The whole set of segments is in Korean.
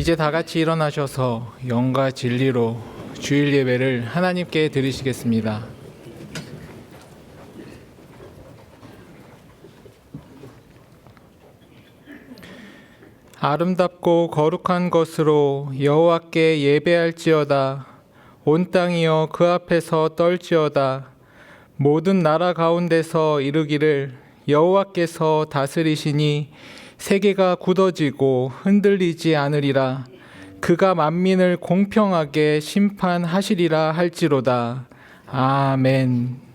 이제 다 같이 일어나셔서 영과 진리로 주일 예배를 하나님께 드리시겠습니다. 아름답고 거룩한 것으로 여호와께 예배할지어다. 온 땅이여 그 앞에서 떨지어다. 모든 나라 가운데서 이르기를 여호와께서 다스리시니 세계가 굳어지고 흔들리지 않으리라. 그가 만민을 공평하게 심판하시리라 할지로다. 아멘.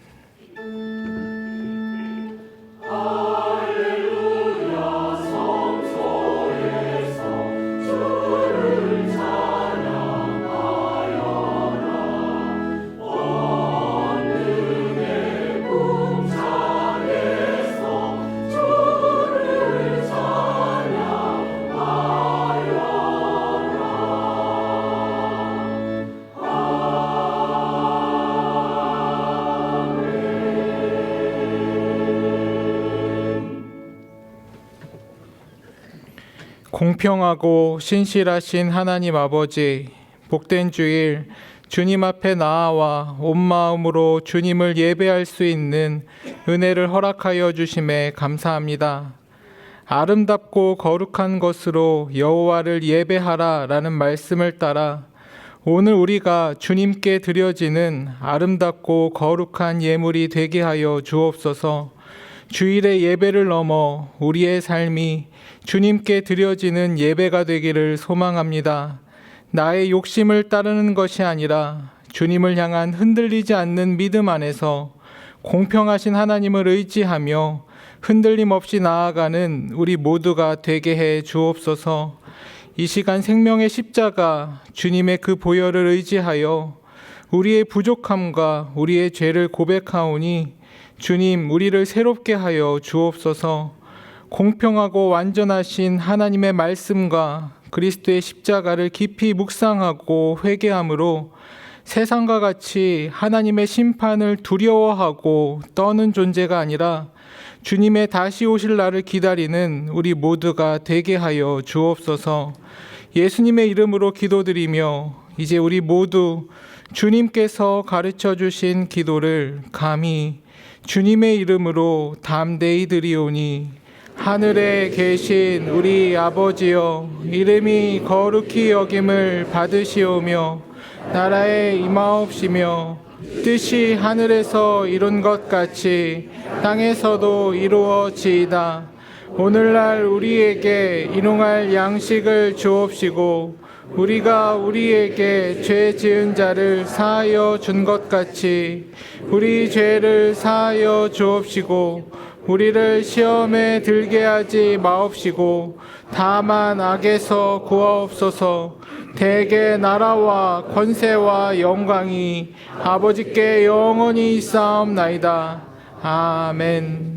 공평하고 신실하신 하나님 아버지, 복된 주일 주님 앞에 나아와 온 마음으로 주님을 예배할 수 있는 은혜를 허락하여 주심에 감사합니다. 아름답고 거룩한 것으로 여호와를 예배하라 라는 말씀을 따라 오늘 우리가 주님께 드려지는 아름답고 거룩한 예물이 되게 하여 주옵소서. 주일의 예배를 넘어 우리의 삶이 주님께 드려지는 예배가 되기를 소망합니다. 나의 욕심을 따르는 것이 아니라 주님을 향한 흔들리지 않는 믿음 안에서 공평하신 하나님을 의지하며 흔들림 없이 나아가는 우리 모두가 되게 해 주옵소서. 이 시간 생명의 십자가 주님의 그 보혈을 의지하여 우리의 부족함과 우리의 죄를 고백하오니 주님, 우리를 새롭게 하여 주옵소서. 공평하고 완전하신 하나님의 말씀과 그리스도의 십자가를 깊이 묵상하고 회개함으로 세상과 같이 하나님의 심판을 두려워하고 떠는 존재가 아니라 주님의 다시 오실 날을 기다리는 우리 모두가 되게 하여 주옵소서. 예수님의 이름으로 기도드리며 이제 우리 모두 주님께서 가르쳐 주신 기도를 감히 주님의 이름으로 담대히 드리오니 하늘에 계신 우리 아버지여, 이름이 거룩히 여김을 받으시오며 나라에 임하옵시며 뜻이 하늘에서 이룬 것 같이 땅에서도 이루어지이다. 오늘날 우리에게 일용할 양식을 주옵시고 우리가 우리에게 죄 지은 자를 사하여 준 것 같이 우리 죄를 사하여 주옵시고 우리를 시험에 들게 하지 마옵시고 다만 악에서 구하옵소서. 대개 나라와 권세와 영광이 아버지께 영원히 있사옵나이다. 아멘.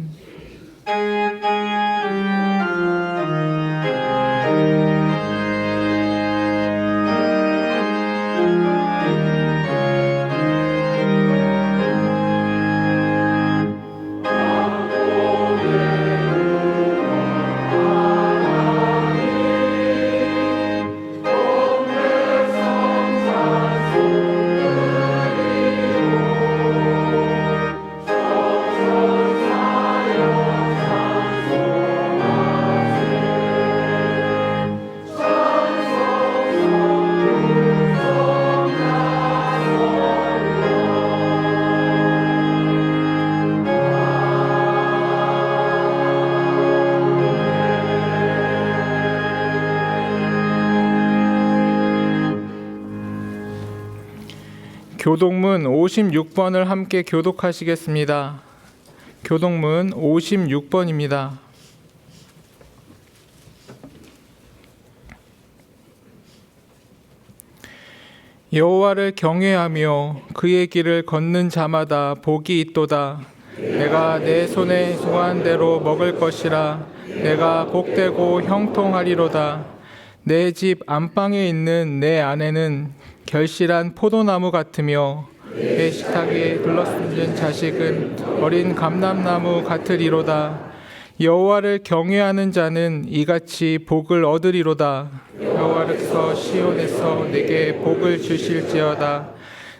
교독문 56번을 함께 교독하시겠습니다. 교독문 56번입니다. 여호와를 경외하며 그의 길을 걷는 자마다 복이 있도다. 내가 내 손에 소한 대로 먹을 것이라. 내가 복되고 형통하리로다. 내 집 안방에 있는 내 아내는 결실한 포도나무 같으며 내 식탁에 둘러앉은 자식은 어린 감람나무 같으리로다. 여호와를 경외하는 자는 이같이 복을 얻으리로다. 여호와께서 시온에서 내게 복을 주실지어다.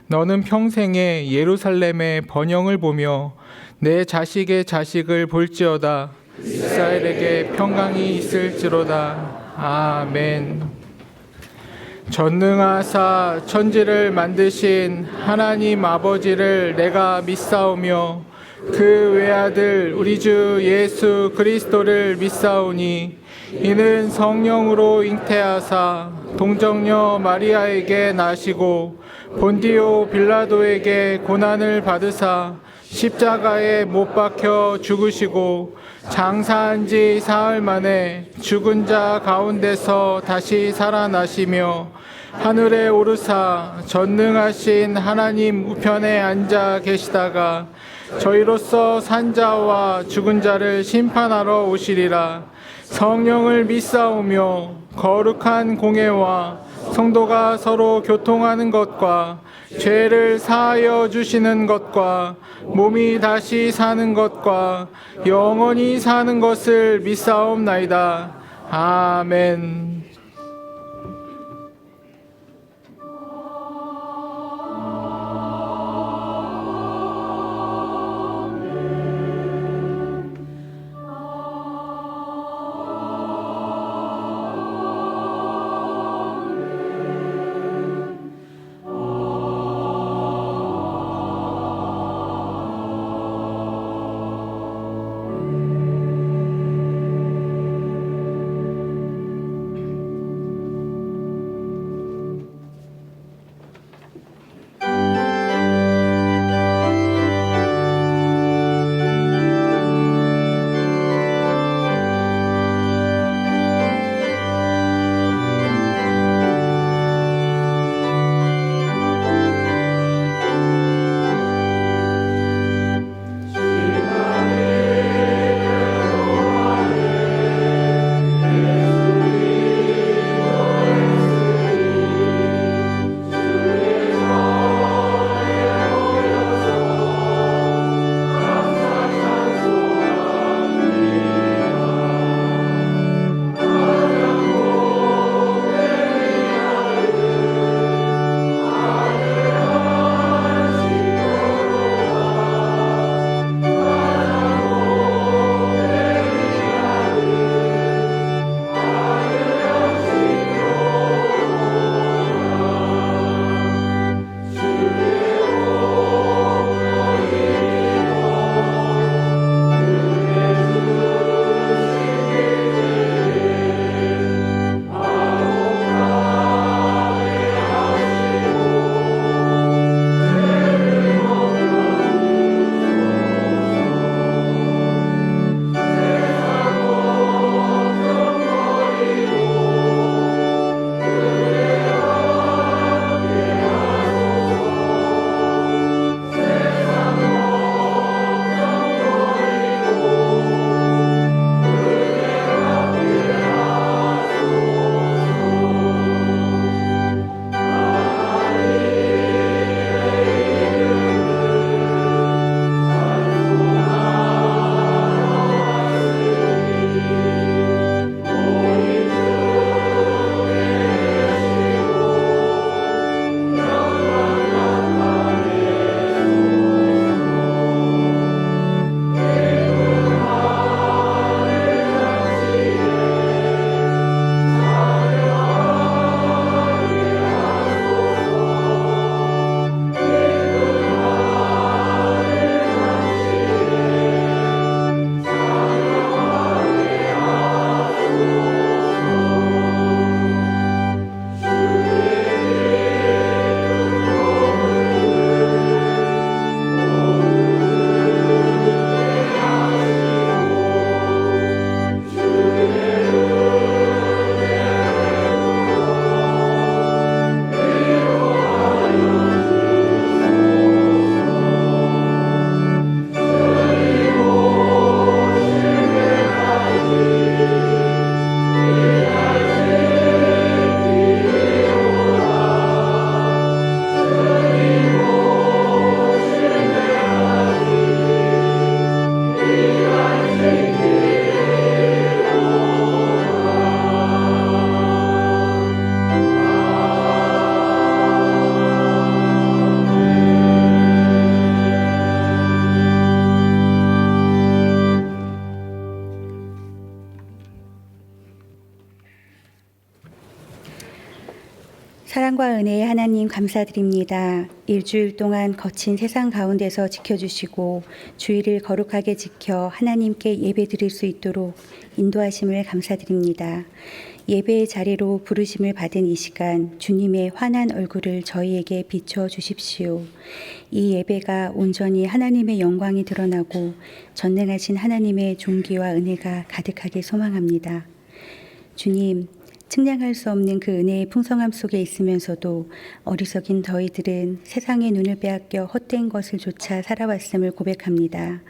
너는 평생에 예루살렘의 번영을 보며 내 자식의 자식을 볼지어다. 이스라엘에게 평강이 있을지로다. 아멘. 전능하사 천지를 만드신 하나님 아버지를 내가 믿사오며 그 외아들 우리 주 예수 그리스도를 믿사오니 이는 성령으로 잉태하사 동정녀 마리아에게 나시고 본디오 빌라도에게 고난을 받으사 십자가에 못 박혀 죽으시고 장사한 지 사흘 만에 죽은 자 가운데서 다시 살아나시며 하늘에 오르사 전능하신 하나님 우편에 앉아 계시다가 저희로서 산 자와 죽은 자를 심판하러 오시리라. 성령을 믿사오며 거룩한 공회와 성도가 서로 교통하는 것과 죄를 사하여 주시는 것과 몸이 다시 사는 것과 영원히 사는 것을 믿사옵나이다. 아멘. 사랑과 은혜의 하나님 감사드립니다. 일주일 동안 거친 세상 가운데서 지켜주시고 주일을 거룩하게 지켜 하나님께 예배드릴 수 있도록 인도하심을 감사드립니다. 예배의 자리로 부르심을 받은 이 시간 주님의 환한 얼굴을 저희에게 비춰 주십시오. 이 예배가 온전히 하나님의 영광이 드러나고 전능하신 하나님의 존귀와 은혜가 가득하게 소망합니다. 주님, 측량할 수 없는 그 은혜의 풍성함 속에 있으면서도 어리석인 저희들은 세상의 눈을 빼앗겨 헛된 것을 조차 살아왔음을 고백합니다.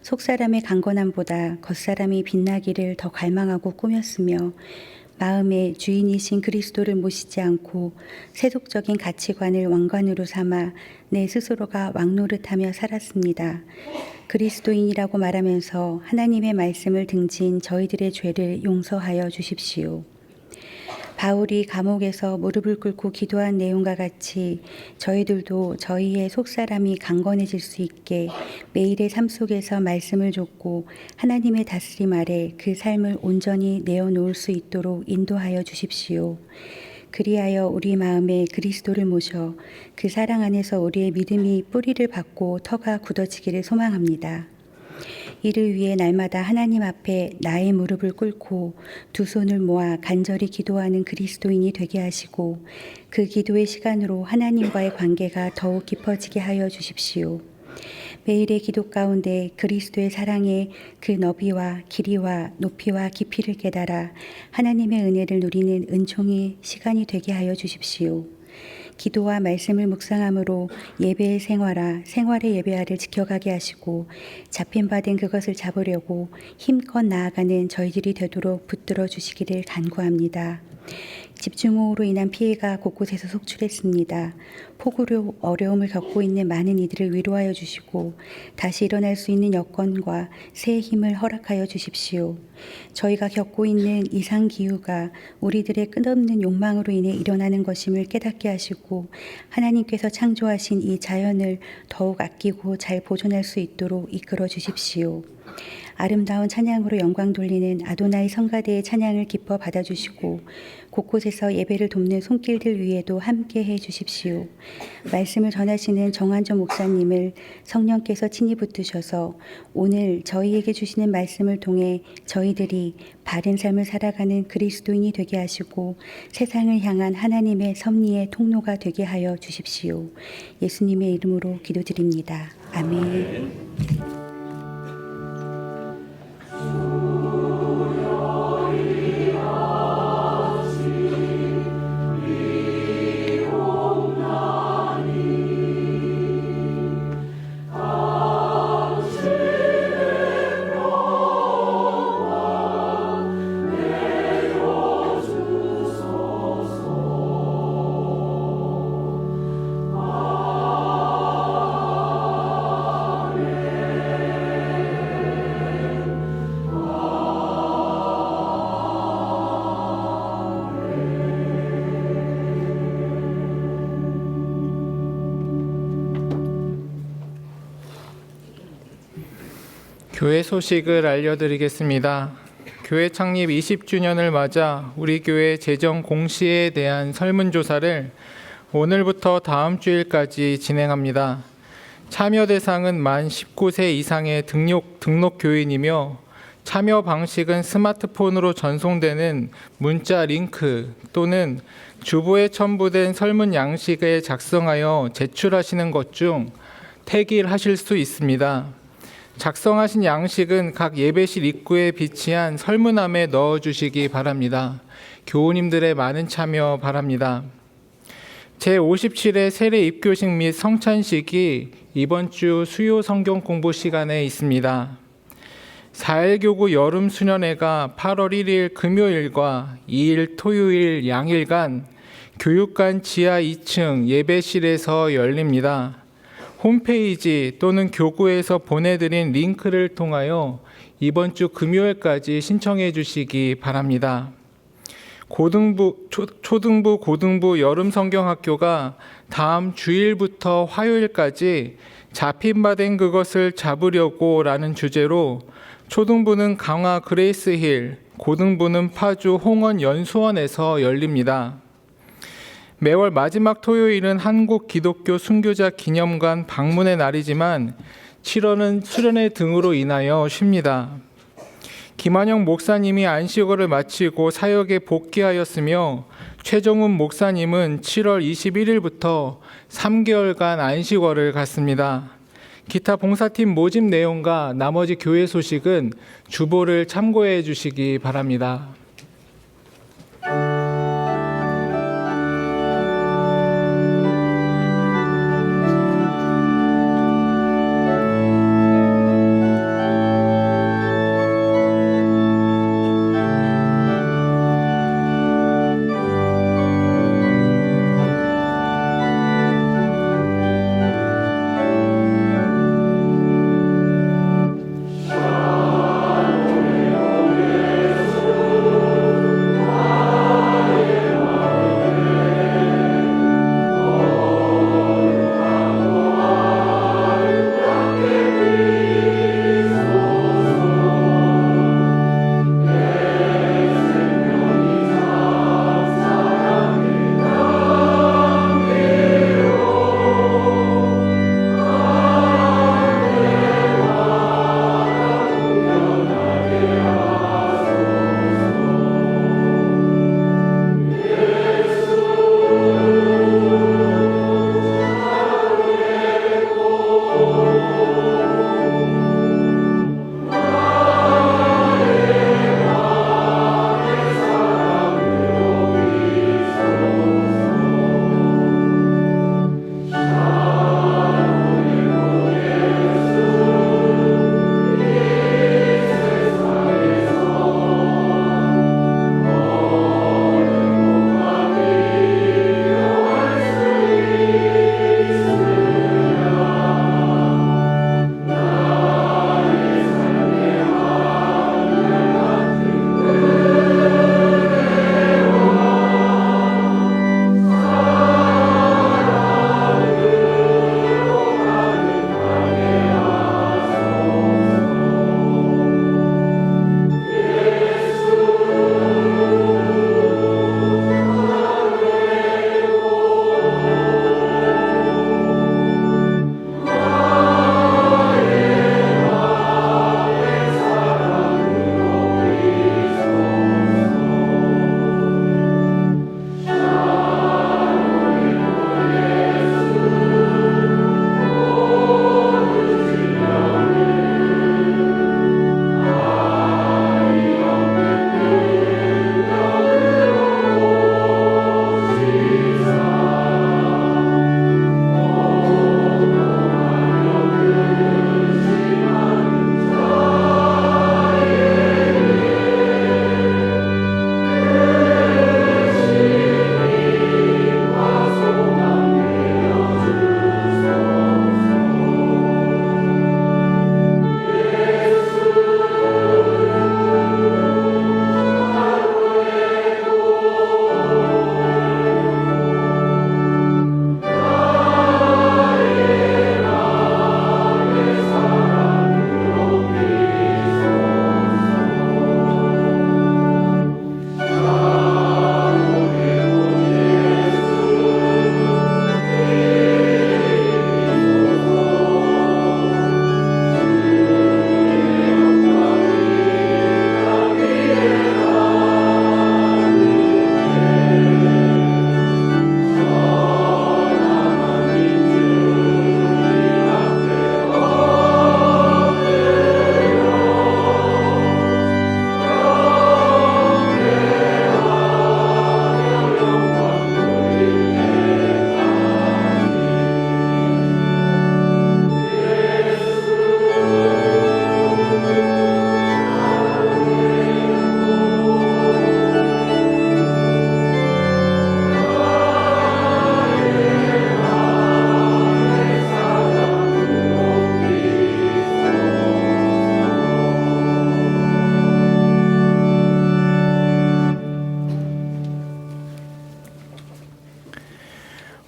속사람의 강건함보다 겉사람이 빛나기를 더 갈망하고 꾸몄으며 마음의 주인이신 그리스도를 모시지 않고 세속적인 가치관을 왕관으로 삼아 내 스스로가 왕노릇하며 살았습니다. 그리스도인이라고 말하면서 하나님의 말씀을 등진 저희들의 죄를 용서하여 주십시오. 바울이 감옥에서 무릎을 꿇고 기도한 내용과 같이 저희들도 저희의 속사람이 강건해질 수 있게 매일의 삶 속에서 말씀을 좇고 하나님의 다스림 아래 그 삶을 온전히 내어놓을 수 있도록 인도하여 주십시오. 그리하여 우리 마음에 그리스도를 모셔 그 사랑 안에서 우리의 믿음이 뿌리를 받고 터가 굳어지기를 소망합니다. 이를 위해 날마다 하나님 앞에 나의 무릎을 꿇고 두 손을 모아 간절히 기도하는 그리스도인이 되게 하시고 그 기도의 시간으로 하나님과의 관계가 더욱 깊어지게 하여 주십시오. 매일의 기도 가운데 그리스도의 사랑의 그 너비와 길이와 높이와 깊이를 깨달아 하나님의 은혜를 누리는 은총의 시간이 되게 하여 주십시오. 기도와 말씀을 묵상함으로 예배의 생활의 예배화를 지켜가게 하시고 잡힌 바 된 그것을 잡으려고 힘껏 나아가는 저희들이 되도록 붙들어 주시기를 간구합니다. 집중호우로 인한 피해가 곳곳에서 속출했습니다. 폭우로 어려움을 겪고 있는 많은 이들을 위로하여 주시고 다시 일어날 수 있는 여건과 새 힘을 허락하여 주십시오. 저희가 겪고 있는 이상기후가 우리들의 끝없는 욕망으로 인해 일어나는 것임을 깨닫게 하시고 하나님께서 창조하신 이 자연을 더욱 아끼고 잘 보존할 수 있도록 이끌어 주십시오. 아름다운 찬양으로 영광 돌리는 아도나이 성가대의 찬양을 기뻐 받아주시고 곳곳에서 예배를 돕는 손길들 위에도 함께해 주십시오. 말씀을 전하시는 정한정 목사님을 성령께서 친히 붙드셔서 오늘 저희에게 주시는 말씀을 통해 저희들이 바른 삶을 살아가는 그리스도인이 되게 하시고 세상을 향한 하나님의 섭리의 통로가 되게 하여 주십시오. 예수님의 이름으로 기도드립니다. 아멘. 교회 소식을 알려드리겠습니다. 교회 창립 20주년을 맞아 우리 교회 재정 공시에 대한 설문조사를 오늘부터 다음 주일까지 진행합니다. 참여 대상은 만 19세 이상의 등록 교인이며 참여 방식은 스마트폰으로 전송되는 문자 링크 또는 주부에 첨부된 설문 양식에 작성하여 제출하시는 것 중 택일하실 수 있습니다. 작성하신 양식은 각 예배실 입구에 비치한 설문함에 넣어주시기 바랍니다. 교우님들의 많은 참여 바랍니다. 제57회 세례 입교식 및 성찬식이 이번 주 수요 성경 공부 시간에 있습니다. 4일 교구 여름 수련회가 8월 1일 금요일과 2일 토요일 양일간 교육관 지하 2층 예배실에서 열립니다. 홈페이지 또는 교구에서 보내드린 링크를 통하여 이번 주 금요일까지 신청해 주시기 바랍니다. 초등부, 고등부 여름 성경학교가 다음 주일부터 화요일까지 잡힌 바 된 그것을 잡으려고 라는 주제로 초등부는 강화 그레이스힐, 고등부는 파주 홍원 연수원에서 열립니다. 매월 마지막 토요일은 한국 기독교 순교자 기념관 방문의 날이지만 7월은 수련회 등으로 인하여 쉽니다. 김한영 목사님이 안식월을 마치고 사역에 복귀하였으며 최정훈 목사님은 7월 21일부터 3개월간 안식월을 갖습니다. 기타 봉사팀 모집 내용과 나머지 교회 소식은 주보를 참고해 주시기 바랍니다.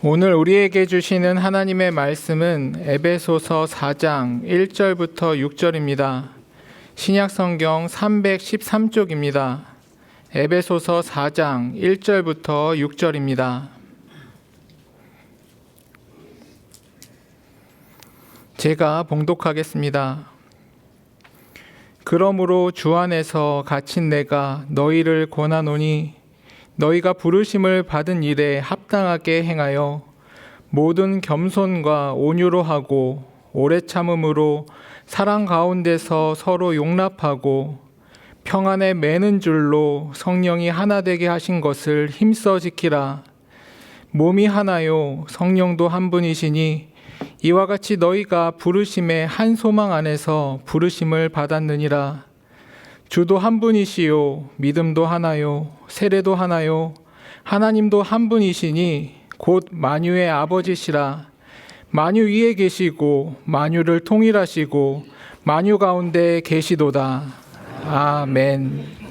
오늘 우리에게 주시는 하나님의 말씀은 에베소서 4장 1절부터 6절입니다. 신약성경 313쪽입니다. 에베소서 4장 1절부터 6절입니다. 제가 봉독하겠습니다. 그러므로 주 안에서 갇힌 내가 너희를 권하노니 너희가 부르심을 받은 일에 합당하게 행하여 모든 겸손과 온유로 하고 오래 참음으로 사랑 가운데서 서로 용납하고 평안에 매는 줄로 성령이 하나 되게 하신 것을 힘써 지키라. 몸이 하나요 성령도 한 분이시니 이와 같이 너희가 부르심의 한 소망 안에서 부르심을 받았느니라. 주도 한 분이시요 믿음도 하나요 세례도 하나요 하나님도 한 분이시니 곧 만유의 아버지시라. 만유 위에 계시고 만유를 통일하시고 만유 가운데 계시도다. 아멘.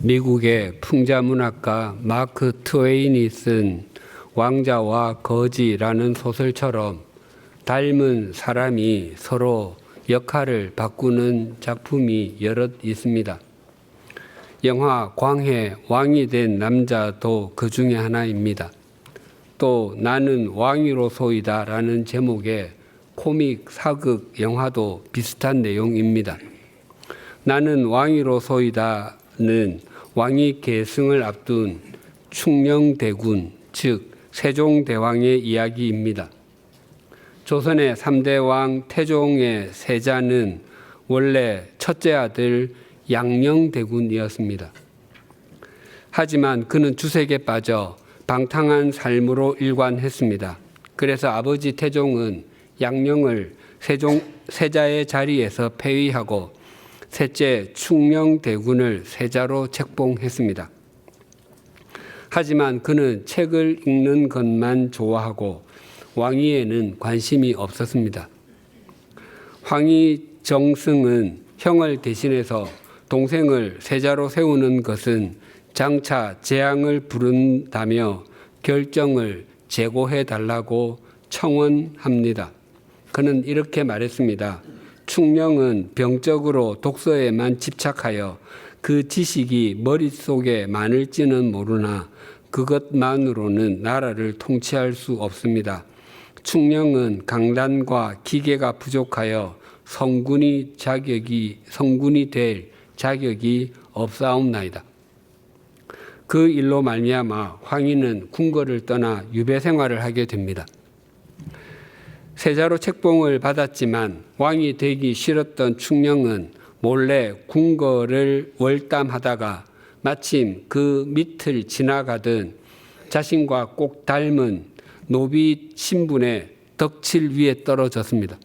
미국의 풍자문학가 마크 트웨인이 쓴 왕자와 거지라는 소설처럼 닮은 사람이 서로 역할을 바꾸는 작품이 여럿 있습니다. 영화 광해 왕이 된 남자도 그 중에 하나입니다. 또 나는 왕이로소이다 라는 제목의 코믹 사극 영화도 비슷한 내용입니다. 나는 왕이로소이다는 왕위 계승을 앞둔 충녕대군, 즉 세종대왕의 이야기입니다. 조선의 3대 왕 태종의 세자는 원래 첫째 아들 양녕대군이었습니다. 하지만 그는 주색에 빠져 방탕한 삶으로 일관했습니다. 그래서 아버지 태종은 양녕을 세자의 자리에서 폐위하고 셋째 충녕대군을 세자로 책봉했습니다. 하지만 그는 책을 읽는 것만 좋아하고 왕위에는 관심이 없었습니다. 황희정승은 형을 대신해서 동생을 세자로 세우는 것은 장차 재앙을 부른다며 결정을 재고해 달라고 청원합니다. 그는 이렇게 말했습니다. 충녕은 병적으로 독서에만 집착하여 그 지식이 머릿속에 많을지는 모르나 그것만으로는 나라를 통치할 수 없습니다. 충녕은 강단과 기계가 부족하여 성군이 될 자격이 없사옵나이다. 그 일로 말미암아 황희는 궁궐을 떠나 유배 생활을 하게 됩니다. 세자로 책봉을 받았지만 왕이 되기 싫었던 충녕은 몰래 궁궐을 월담하다가 마침 그 밑을 지나가던 자신과 꼭 닮은 노비 신분의 덕칠 위에 떨어졌습니다.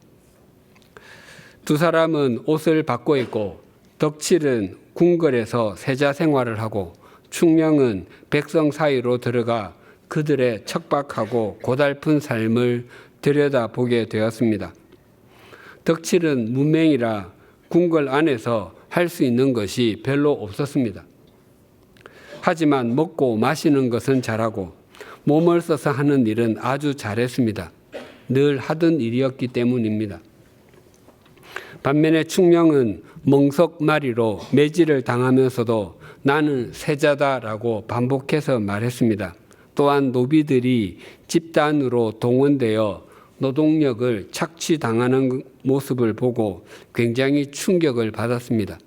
두 사람은 옷을 바꿔 입고 덕칠은 궁궐에서 세자 생활을 하고 충녕은 백성 사이로 들어가 그들의 척박하고 고달픈 삶을 들여다보게 되었습니다. 덕칠은 문맹이라 궁궐 안에서 할 수 있는 것이 별로 없었습니다. 하지만 먹고 마시는 것은 잘하고 몸을 써서 하는 일은 아주 잘했습니다. 늘 하던 일이었기 때문입니다. 반면에 충녕은 멍석마리로 매질을 당하면서도 나는 세자다라고 반복해서 말했습니다. 또한 노비들이 집단으로 동원되어 노동력을 착취당하는 모습을 보고 굉장히 충격을 받았습니다.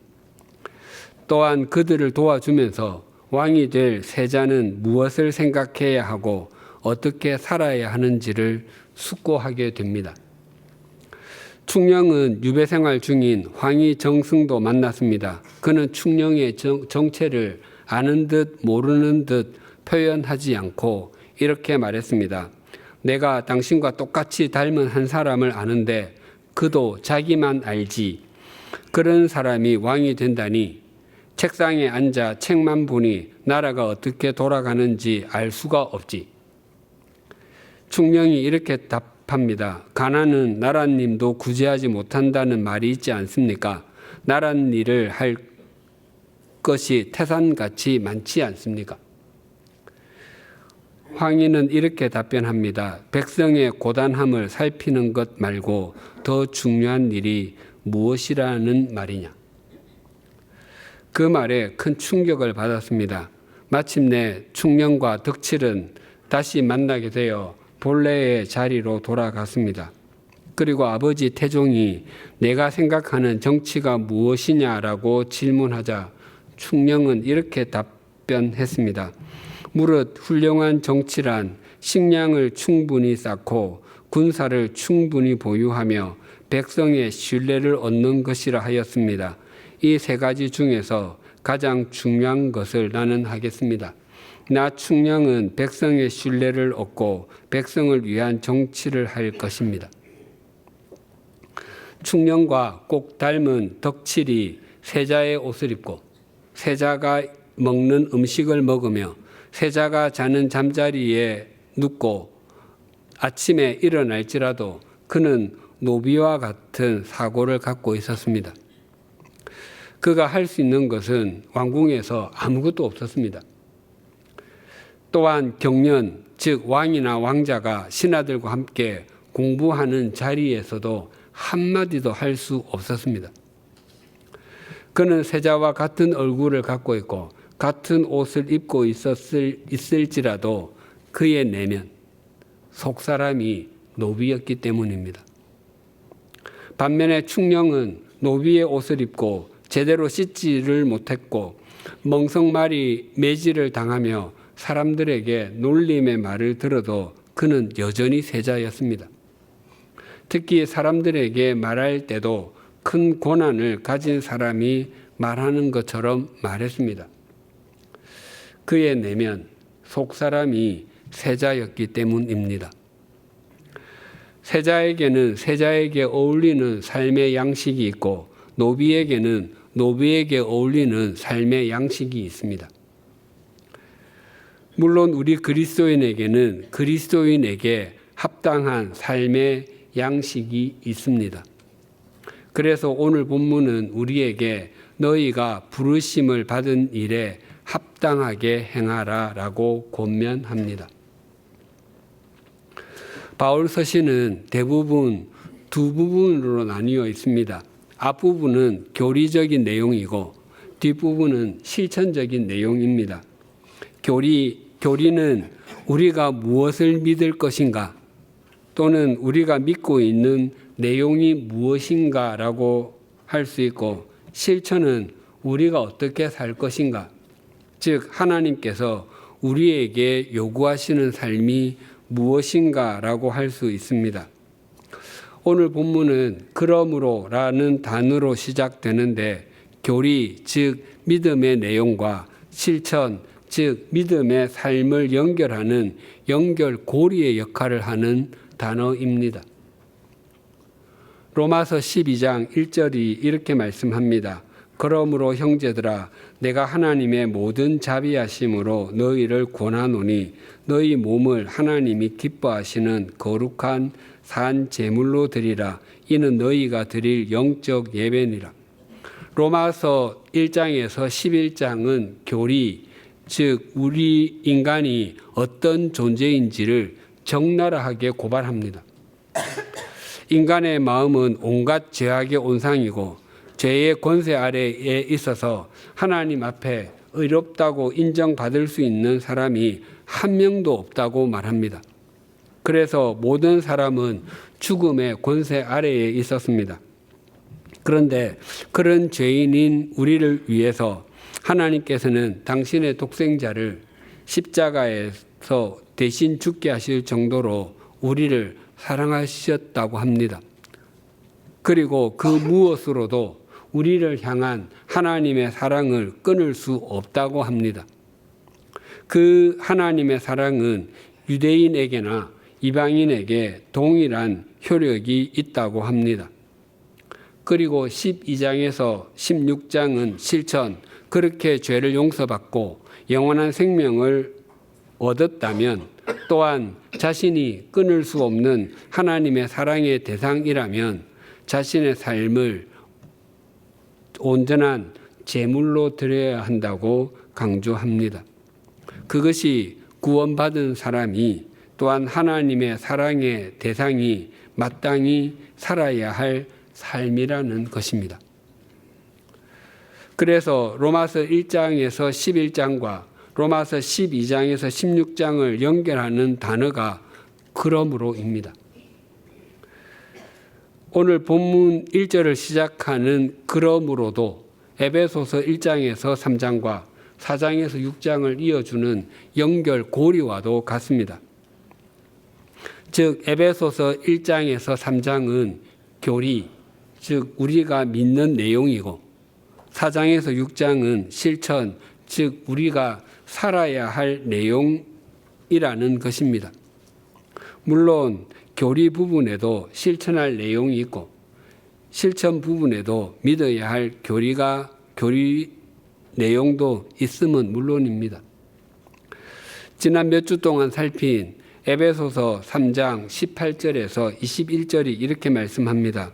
또한 그들을 도와주면서 왕이 될 세자는 무엇을 생각해야 하고 어떻게 살아야 하는지를 숙고하게 됩니다. 충녕은 유배 생활 중인 황희정승도 만났습니다. 그는 충녕의 정체를 아는 듯 모르는 듯 표현하지 않고 이렇게 말했습니다. 내가 당신과 똑같이 닮은 한 사람을 아는데 그도 자기만 알지. 그런 사람이 왕이 된다니 책상에 앉아 책만 보니 나라가 어떻게 돌아가는지 알 수가 없지. 충녕이 이렇게 답합니다. 가난은 나랏님도 구제하지 못한다는 말이 있지 않습니까? 나랏 일을 할 것이 태산같이 많지 않습니까? 황희는 이렇게 답변합니다. 백성의 고단함을 살피는 것 말고 더 중요한 일이 무엇이라는 말이냐. 그 말에 큰 충격을 받았습니다. 마침내 충녕과 덕칠은 다시 만나게 되어 본래의 자리로 돌아갔습니다. 그리고 아버지 태종이 내가 생각하는 정치가 무엇이냐라고 질문하자 충녕은 이렇게 답변했습니다. 무릇 훌륭한 정치란 식량을 충분히 쌓고 군사를 충분히 보유하며 백성의 신뢰를 얻는 것이라 하였습니다. 이 세 가지 중에서 가장 중요한 것을 나는 하겠습니다. 나 충녕은 백성의 신뢰를 얻고 백성을 위한 정치를 할 것입니다. 충녕과 꼭 닮은 덕칠이 세자의 옷을 입고 세자가 먹는 음식을 먹으며 세자가 자는 잠자리에 눕고 아침에 일어날지라도 그는 노비와 같은 사고를 갖고 있었습니다. 그가 할 수 있는 것은 왕궁에서 아무것도 없었습니다. 또한 경련, 즉 왕이나 왕자가 신하들과 함께 공부하는 자리에서도 한마디도 할 수 없었습니다. 그는 세자와 같은 얼굴을 갖고 있고 같은 옷을 입고 있을지라도 그의 내면, 속사람이 노비였기 때문입니다. 반면에 충령은 노비의 옷을 입고 제대로 씻지를 못했고 멍석말이 매질을 당하며 사람들에게 놀림의 말을 들어도 그는 여전히 세자였습니다. 특히 사람들에게 말할 때도 큰 권한을 가진 사람이 말하는 것처럼 말했습니다. 그의 내면, 속사람이 세자였기 때문입니다. 세자에게는 세자에게 어울리는 삶의 양식이 있고 노비에게는 노비에게 어울리는 삶의 양식이 있습니다. 물론 우리 그리스도인에게는 그리스도인에게 합당한 삶의 양식이 있습니다. 그래서 오늘 본문은 우리에게 너희가 부르심을 받은 일에 합당하게 행하라 라고 권면합니다. 바울 서신은 대부분 두 부분으로 나뉘어 있습니다. 앞부분은 교리적인 내용이고 뒷부분은 실천적인 내용입니다. 교리는 우리가 무엇을 믿을 것인가 또는 우리가 믿고 있는 내용이 무엇인가라고 할 수 있고 실천은 우리가 어떻게 살 것인가 즉 하나님께서 우리에게 요구하시는 삶이 무엇인가라고 할 수 있습니다. 오늘 본문은 그러므로라는 단어로 시작되는데 교리 즉 믿음의 내용과 실천 즉 믿음의 삶을 연결하는 연결고리의 역할을 하는 단어입니다. 로마서 12장 1절이 이렇게 말씀합니다. 그러므로 형제들아 내가 하나님의 모든 자비하심으로 너희를 권하노니 너희 몸을 하나님이 기뻐하시는 거룩한 산 제물로 드리라. 이는 너희가 드릴 영적 예배니라. 로마서 1장에서 11장은 교리 즉 우리 인간이 어떤 존재인지를 적나라하게 고발합니다. 인간의 마음은 온갖 죄악의 온상이고 죄의 권세 아래에 있어서 하나님 앞에 의롭다고 인정받을 수 있는 사람이 한 명도 없다고 말합니다. 그래서 모든 사람은 죽음의 권세 아래에 있었습니다. 그런데 그런 죄인인 우리를 위해서 하나님께서는 당신의 독생자를 십자가에서 대신 죽게 하실 정도로 우리를 사랑하셨다고 합니다. 그리고 그 무엇으로도 우리를 향한 하나님의 사랑을 끊을 수 없다고 합니다. 그 하나님의 사랑은 유대인에게나 이방인에게 동일한 효력이 있다고 합니다. 그리고 12장에서 16장은 실천, 그렇게 죄를 용서받고 영원한 생명을 얻었다면 또한 자신이 끊을 수 없는 하나님의 사랑의 대상이라면 자신의 삶을 온전한 제물로 드려야 한다고 강조합니다. 그것이 구원받은 사람이 또한 하나님의 사랑의 대상이 마땅히 살아야 할 삶이라는 것입니다. 그래서 로마서 1장에서 11장과 로마서 12장에서 16장을 연결하는 단어가 그러므로입니다. 오늘 본문 1절을 시작하는 그러므로도 에베소서 1장에서 3장과 4장에서 6장을 이어주는 연결고리와도 같습니다. 즉 에베소서 1장에서 3장은 교리, 즉 우리가 믿는 내용이고 4장에서 6장은 실천, 즉 우리가 살아야 할 내용이라는 것입니다. 물론 교리 부분에도 실천할 내용이 있고 실천 부분에도 믿어야 할 교리 내용도 있음은 물론입니다. 지난 몇 주 동안 살핀 에베소서 3장 18절에서 21절이 이렇게 말씀합니다.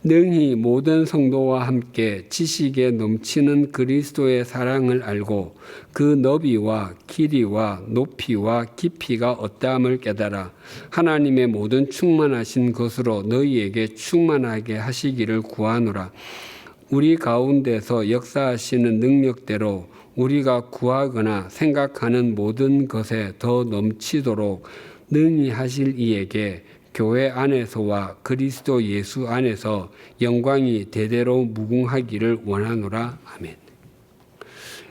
능히 모든 성도와 함께 지식에 넘치는 그리스도의 사랑을 알고 그 너비와 길이와 높이와 깊이가 어떠함을 깨달아 하나님의 모든 충만하신 것으로 너희에게 충만하게 하시기를 구하노라. 우리 가운데서 역사하시는 능력대로 우리가 구하거나 생각하는 모든 것에 더 넘치도록 능히 하실 이에게 교회 안에서와 그리스도 예수 안에서 영광이 대대로 무궁하기를 원하노라. 아멘.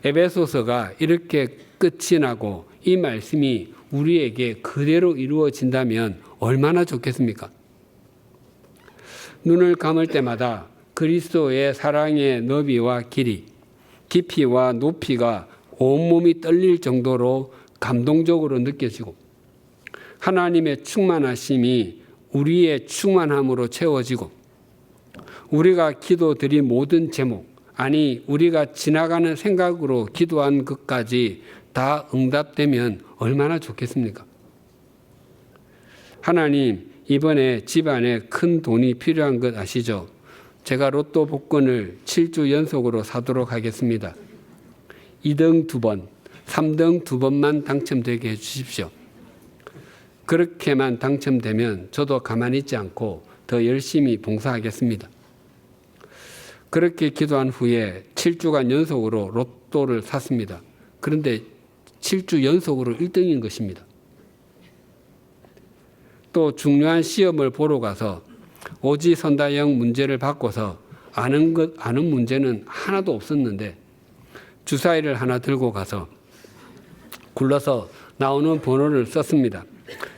에베소서가 이렇게 끝이 나고 이 말씀이 우리에게 그대로 이루어진다면 얼마나 좋겠습니까? 눈을 감을 때마다 그리스도의 사랑의 너비와 길이, 깊이와 높이가 온몸이 떨릴 정도로 감동적으로 느껴지고 하나님의 충만하심이 우리의 충만함으로 채워지고 우리가 기도드린 모든 제목, 아니 우리가 지나가는 생각으로 기도한 것까지 다 응답되면 얼마나 좋겠습니까? 하나님, 이번에 집안에 큰 돈이 필요한 것 아시죠? 제가 로또 복권을 7주 연속으로 사도록 하겠습니다. 2등 2번, 3등 2번만 당첨되게 해주십시오. 그렇게만 당첨되면 저도 가만히 있지 않고 더 열심히 봉사하겠습니다. 그렇게 기도한 후에 7주간 연속으로 로또를 샀습니다. 그런데 7주 연속으로 1등인 것입니다. 또 중요한 시험을 보러 가서 오지선다형 문제를 바꿔서 아는 문제는 하나도 없었는데 주사위를 하나 들고 가서 굴러서 나오는 번호를 썼습니다.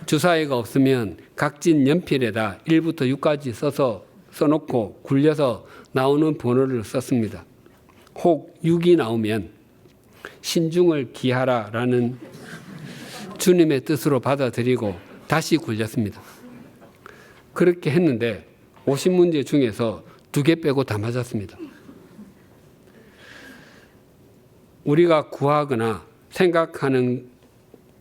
주사위가 없으면 각진 연필에다 1부터 6까지 써놓고 굴려서 나오는 번호를 썼습니다. 혹 6이 나오면 신중을 기하라라는 주님의 뜻으로 받아들이고 다시 굴렸습니다. 그렇게 했는데 50문제 중에서 2개 빼고 다 맞았습니다. 우리가 구하거나 생각하는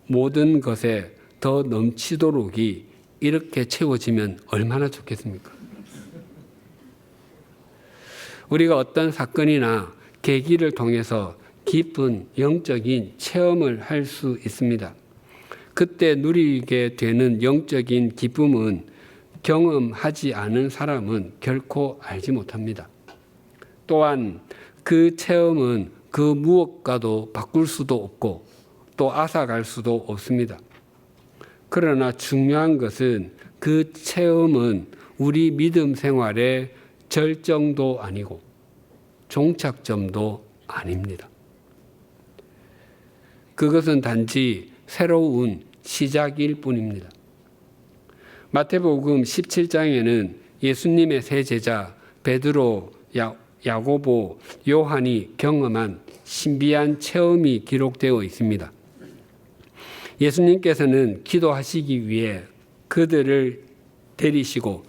모든 것에 더 넘치도록이 이렇게 채워지면 얼마나 좋겠습니까? 우리가 어떤 사건이나 계기를 통해서 깊은 영적인 체험을 할 수 있습니다. 그때 누리게 되는 영적인 기쁨은 경험하지 않은 사람은 결코 알지 못합니다. 또한 그 체험은 그 무엇과도 바꿀 수도 없고 또 앗아갈 수도 없습니다. 그러나 중요한 것은 그 체험은 우리 믿음 생활의 절정도 아니고 종착점도 아닙니다. 그것은 단지 새로운 시작일 뿐입니다. 마태복음 17장에는 예수님의 세 제자 베드로, 야고보, 요한이 경험한 신비한 체험이 기록되어 있습니다. 예수님께서는 기도하시기 위해 그들을 데리시고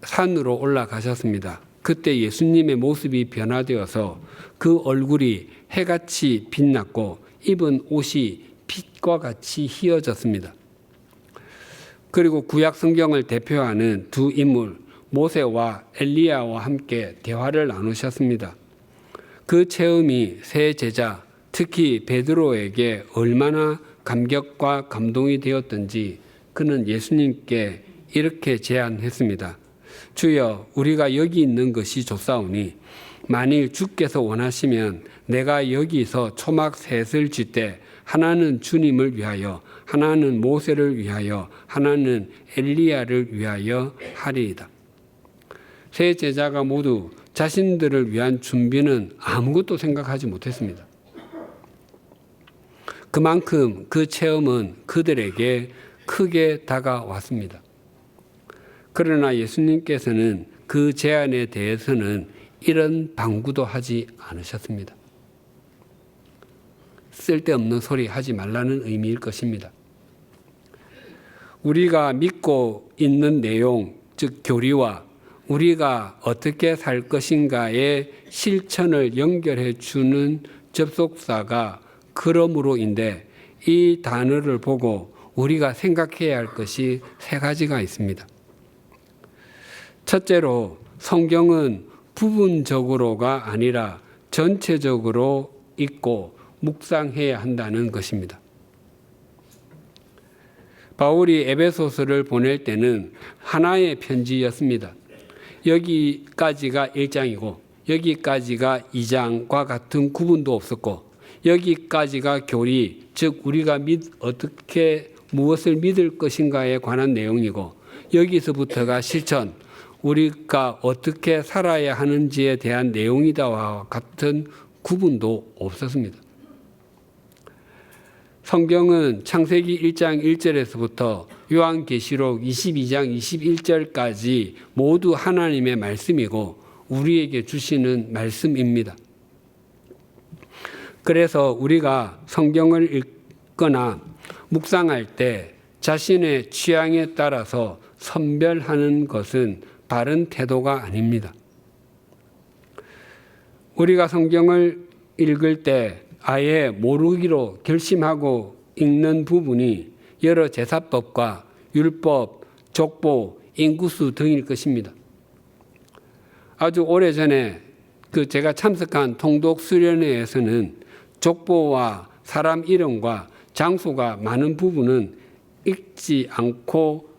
산으로 올라가셨습니다. 그때 예수님의 모습이 변화되어서 그 얼굴이 해같이 빛났고 입은 옷이 빛과 같이 희어졌습니다. 그리고 구약 성경을 대표하는 두 인물 모세와 엘리야와 함께 대화를 나누셨습니다. 그 체험이 세 제자, 특히 베드로에게 얼마나 감격과 감동이 되었던지 그는 예수님께 이렇게 제안했습니다. 주여, 우리가 여기 있는 것이 좋사오니 만일 주께서 원하시면 내가 여기서 초막 셋을 쥘 때 하나는 주님을 위하여, 하나는 모세를 위하여, 하나는 엘리야를 위하여 하리이다. 세 제자가 모두 자신들을 위한 준비는 아무것도 생각하지 못했습니다. 그만큼 그 체험은 그들에게 크게 다가왔습니다. 그러나 예수님께서는 그 제안에 대해서는 이런 방구도 하지 않으셨습니다. 쓸데없는 소리 하지 말라는 의미일 것입니다. 우리가 믿고 있는 내용, 즉 교리와 우리가 어떻게 살 것인가의 실천을 연결해 주는 접속사가 그러므로인데 이 단어를 보고 우리가 생각해야 할 것이 세 가지가 있습니다. 첫째로 성경은 부분적으로가 아니라 전체적으로 읽고 묵상해야 한다는 것입니다. 바울이 에베소서를 보낼 때는 하나의 편지였습니다. 여기까지가 1장이고 여기까지가 2장과 같은 구분도 없었고 여기까지가 교리, 즉 우리가 어떻게 무엇을 믿을 것인가에 관한 내용이고 여기서부터가 실천, 우리가 어떻게 살아야 하는지에 대한 내용이다와 같은 구분도 없었습니다. 성경은 창세기 1장 1절에서부터 요한계시록 22장 21절까지 모두 하나님의 말씀이고 우리에게 주시는 말씀입니다. 그래서 우리가 성경을 읽거나 묵상할 때 자신의 취향에 따라서 선별하는 것은 바른 태도가 아닙니다. 우리가 성경을 읽을 때 아예 모르기로 결심하고 읽는 부분이 여러 제사법과 율법, 족보, 인구수 등일 것입니다. 아주 오래전에 제가 참석한 통독 수련회에서는 족보와 사람 이름과 장소가 많은 부분은 읽지 않고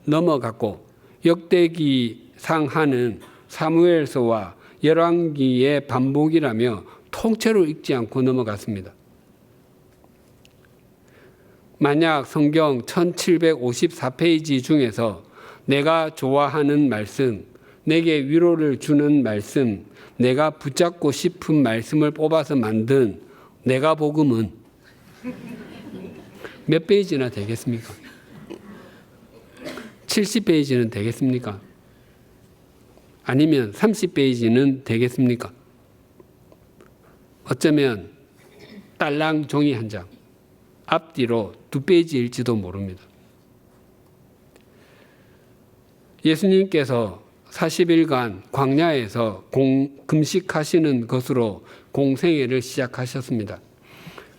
넘어갔고 역대기상 하는 사무엘서와 열왕기의 반복이라며 통째로 읽지 않고 넘어갔습니다. 만약 성경 1754페이지 중에서 내가 좋아하는 말씀, 내게 위로를 주는 말씀, 내가 붙잡고 싶은 말씀을 뽑아서 만든 내가 복음은 몇 페이지나 되겠습니까? 70페이지는 되겠습니까? 아니면 30페이지는 되겠습니까? 어쩌면 딸랑 종이 한 장, 앞뒤로 2페이지일지도 모릅니다. 예수님께서 40일간 광야에서 금식하시는 것으로 공생애를 시작하셨습니다.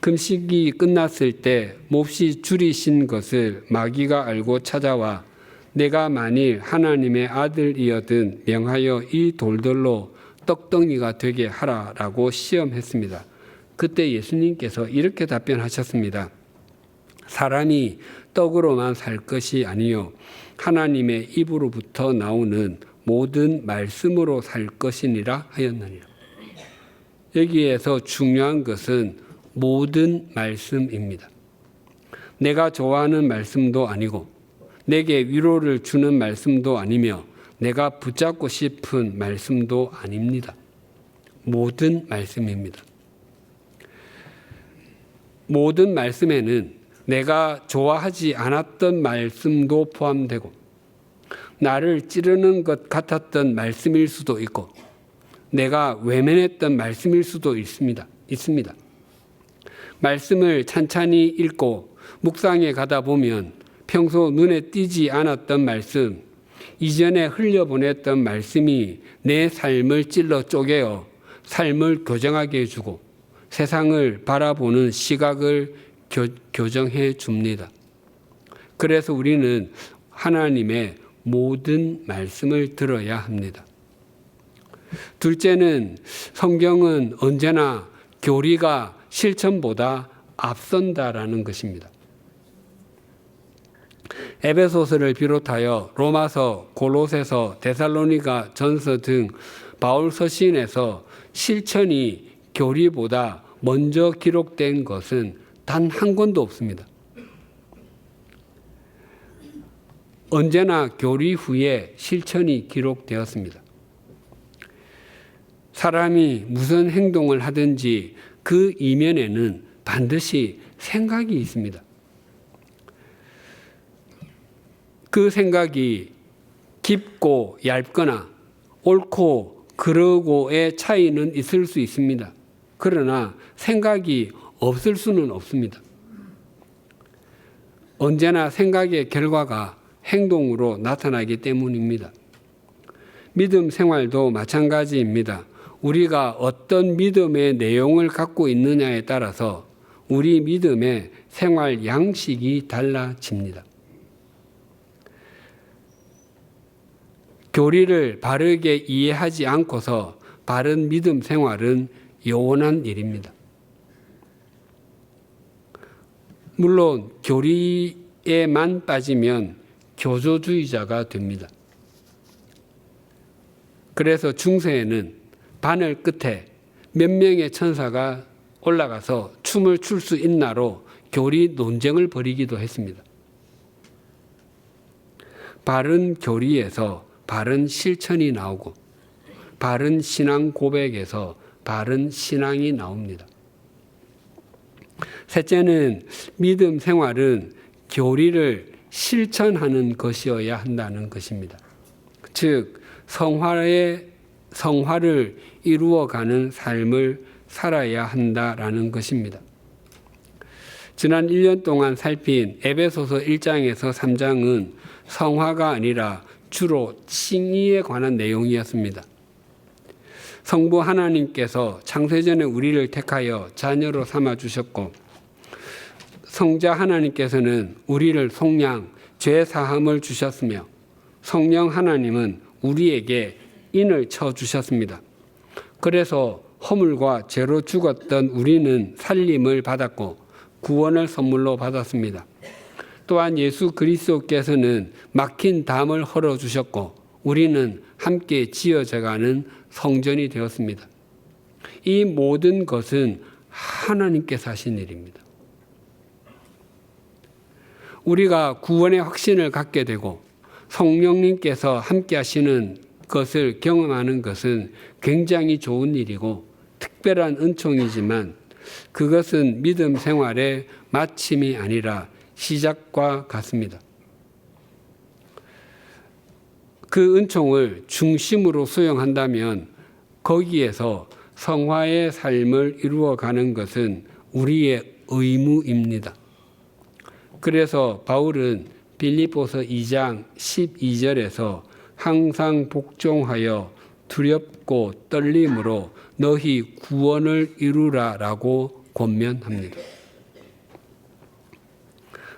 금식이 끝났을 때 몹시 줄이신 것을 마귀가 알고 찾아와 내가 만일 하나님의 아들이어든 명하여 이 돌들로 떡덩이가 되게 하라라고 시험했습니다. 그때 예수님께서 이렇게 답변하셨습니다. 사람이 떡으로만 살 것이 아니요 하나님의 입으로부터 나오는 모든 말씀으로 살 것이니라 하였느니라. 여기에서 중요한 것은 모든 말씀입니다. 내가 좋아하는 말씀도 아니고 내게 위로를 주는 말씀도 아니며 내가 붙잡고 싶은 말씀도 아닙니다. 모든 말씀입니다. 모든 말씀에는 내가 좋아하지 않았던 말씀도 포함되고 나를 찌르는 것 같았던 말씀일 수도 있고 내가 외면했던 말씀일 수도 있습니다. 말씀을 찬찬히 읽고 묵상에 가다 보면 평소 눈에 띄지 않았던 말씀, 이전에 흘려보냈던 말씀이 내 삶을 찔러 쪼개어 삶을 교정하게 해주고 세상을 바라보는 시각을 교정해 줍니다. 그래서 우리는 하나님의 모든 말씀을 들어야 합니다. 둘째는 성경은 언제나 교리가 실천보다 앞선다라는 것입니다. 에베소서를 비롯하여 로마서, 골로새서, 데살로니가 전서 등 바울 서신에서 실천이 교리보다 먼저 기록된 것은 단 한 권도 없습니다. 언제나 교리 후에 실천이 기록되었습니다. 사람이 무슨 행동을 하든지 그 이면에는 반드시 생각이 있습니다. 그 생각이 깊고 얇거나 옳고 그르고의 차이는 있을 수 있습니다. 그러나 생각이 없을 수는 없습니다. 언제나 생각의 결과가 행동으로 나타나기 때문입니다. 믿음 생활도 마찬가지입니다. 우리가 어떤 믿음의 내용을 갖고 있느냐에 따라서 우리 믿음의 생활 양식이 달라집니다. 교리를 바르게 이해하지 않고서 바른 믿음 생활은 요원한 일입니다. 물론 교리에만 빠지면 교조주의자가 됩니다. 그래서 중세에는 바늘 끝에 몇 명의 천사가 올라가서 춤을 출 수 있나로 교리 논쟁을 벌이기도 했습니다. 바른 교리에서 바른 실천이 나오고 바른 신앙 고백에서 바른 신앙이 나옵니다. 셋째는 믿음 생활은 교리를 실천하는 것이어야 한다는 것입니다. 즉 성화를 이루어가는 삶을 살아야 한다라는 것입니다. 지난 1년 동안 살핀 에베소서 1장에서 3장은 성화가 아니라 주로 칭의에 관한 내용이었습니다. 성부 하나님께서 창세전에 우리를 택하여 자녀로 삼아주셨고 성자 하나님께서는 우리를 속량, 죄 사함을 주셨으며 성령 하나님은 우리에게 인을 쳐주셨습니다. 그래서 허물과 죄로 죽었던 우리는 살림을 받았고 구원을 선물로 받았습니다. 또한 예수 그리스도께서는 막힌 담을 헐어주셨고 우리는 함께 지어져가는 성전이 되었습니다. 이 모든 것은 하나님께서 하신 일입니다. 우리가 구원의 확신을 갖게 되고 성령님께서 함께 하시는 것을 경험하는 것은 굉장히 좋은 일이고 특별한 은총이지만 그것은 믿음 생활의 마침이 아니라 시작과 같습니다. 그 은총을 중심으로 수용한다면 거기에서 성화의 삶을 이루어가는 것은 우리의 의무입니다. 그래서 바울은 빌립보서 2장 12절에서 항상 복종하여 두렵고 떨림으로 너희 구원을 이루라라고 권면합니다.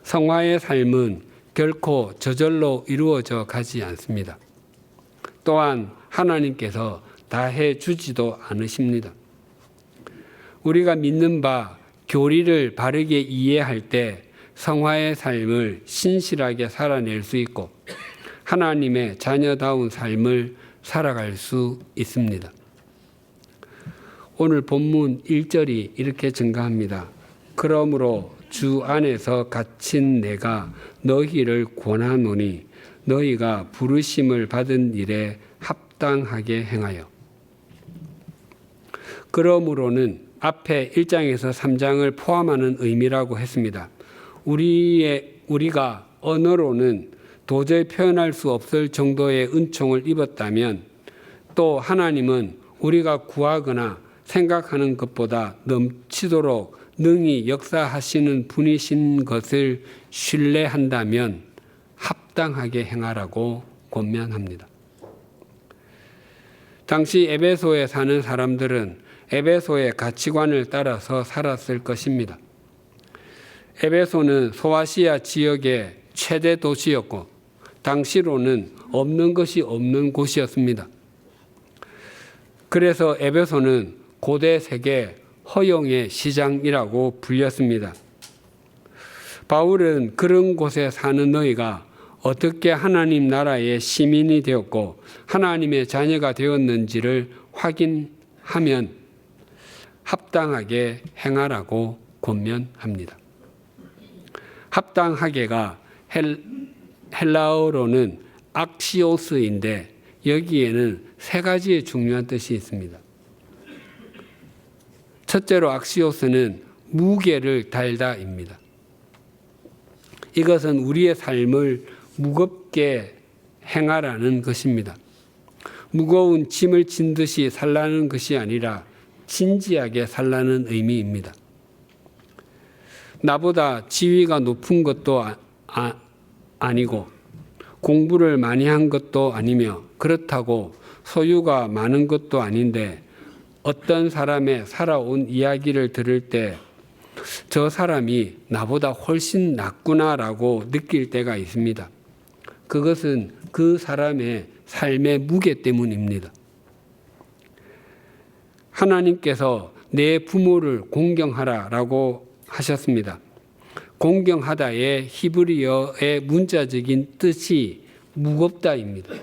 성화의 삶은 결코 저절로 이루어져 가지 않습니다. 또한 하나님께서 다 해주지도 않으십니다. 우리가 믿는 바 교리를 바르게 이해할 때 성화의 삶을 신실하게 살아낼 수 있고 하나님의 자녀다운 삶을 살아갈 수 있습니다. 오늘 본문 1절이 이렇게 증가합니다. 그러므로 주 안에서 갇힌 내가 너희를 권하노니 너희가 부르심을 받은 일에 합당하게 행하여. 그러므로는 앞에 1장에서 3장을 포함하는 의미라고 했습니다. 우리가 언어로는 도저히 표현할 수 없을 정도의 은총을 입었다면 또 하나님은 우리가 구하거나 생각하는 것보다 넘치도록 능히 역사하시는 분이신 것을 신뢰한다면 합당하게 행하라고 권면합니다. 당시 에베소에 사는 사람들은 에베소의 가치관을 따라서 살았을 것입니다. 에베소는 소아시아 지역의 최대 도시였고 당시로는 없는 것이 없는 곳이었습니다. 그래서 에베소는 고대 세계 허용의 시장이라고 불렸습니다. 바울은 그런 곳에 사는 너희가 어떻게 하나님 나라의 시민이 되었고 하나님의 자녀가 되었는지를 확인하면 합당하게 행하라고 권면합니다. 합당하게가 헬라어로는 악시오스인데 여기에는 세 가지의 중요한 뜻이 있습니다. 첫째로 악시오스는 무게를 달다입니다. 이것은 우리의 삶을 무겁게 행하라는 것입니다. 무거운 짐을 진 듯이 살라는 것이 아니라 진지하게 살라는 의미입니다. 나보다 지위가 높은 것도 아니고 공부를 많이 한 것도 아니며 그렇다고 소유가 많은 것도 아닌데 어떤 사람의 살아온 이야기를 들을 때 저 사람이 나보다 훨씬 낫구나라고 느낄 때가 있습니다. 그것은 그 사람의 삶의 무게 때문입니다. 하나님께서 내 부모를 공경하라라고 하셨습니다. 공경하다의 히브리어의 문자적인 뜻이 무겁다입니다.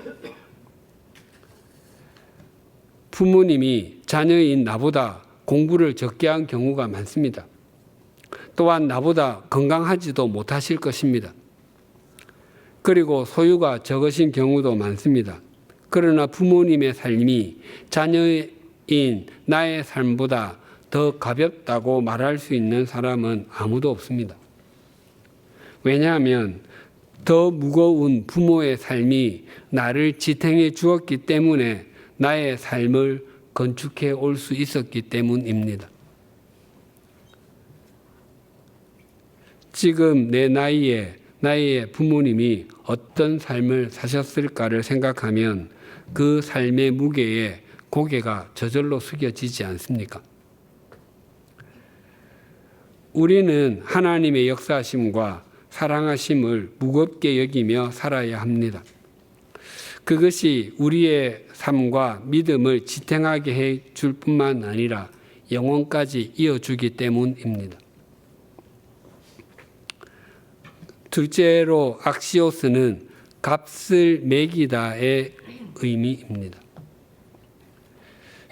부모님이 자녀인 나보다 공부를 적게 한 경우가 많습니다. 또한 나보다 건강하지도 못하실 것입니다. 그리고 소유가 적으신 경우도 많습니다. 그러나 부모님의 삶이 자녀인 나의 삶보다 더 가볍다고 말할 수 있는 사람은 아무도 없습니다. 왜냐하면 더 무거운 부모의 삶이 나를 지탱해 주었기 때문에 나의 삶을 건축해 올 수 있었기 때문입니다. 지금 내 나이에 나의 부모님이 어떤 삶을 사셨을까를 생각하면 그 삶의 무게에 고개가 저절로 숙여지지 않습니까? 우리는 하나님의 역사하심과 사랑하심을 무겁게 여기며 살아야 합니다. 그것이 우리의 삶과 믿음을 지탱하게 해 줄 뿐만 아니라 영원까지 이어주기 때문입니다. 둘째로 악시오스는 값을 매기다의 의미입니다.